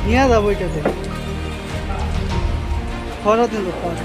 নিয়ে যাবো ওইটাতে খরা দিল খরা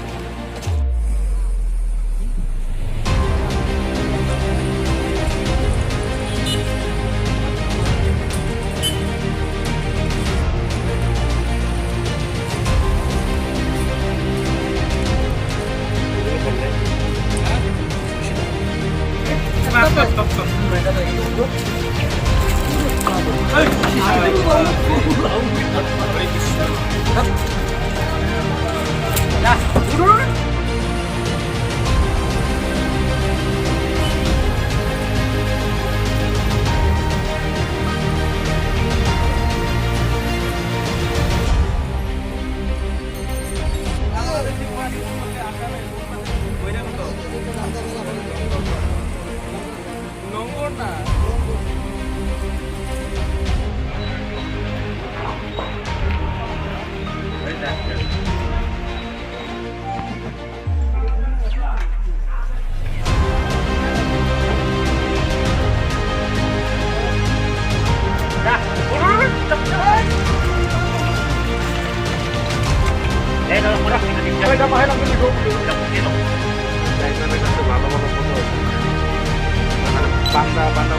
বান্দা বান্দা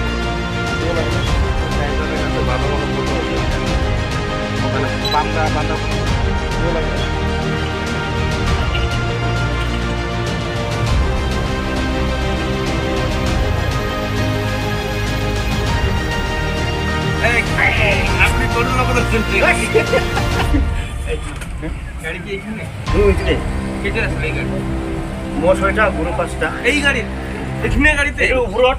ভালো ভালো ফটো ওখানে বান্দা বান্দা আপনি করুন না কথা শুনতে গাড়ি কি এখানে কেটে আসলে এই গাড়ি মোট ৬টা গুরু ৫টা এই গাড়ির এখানে গাড়িতে উপরট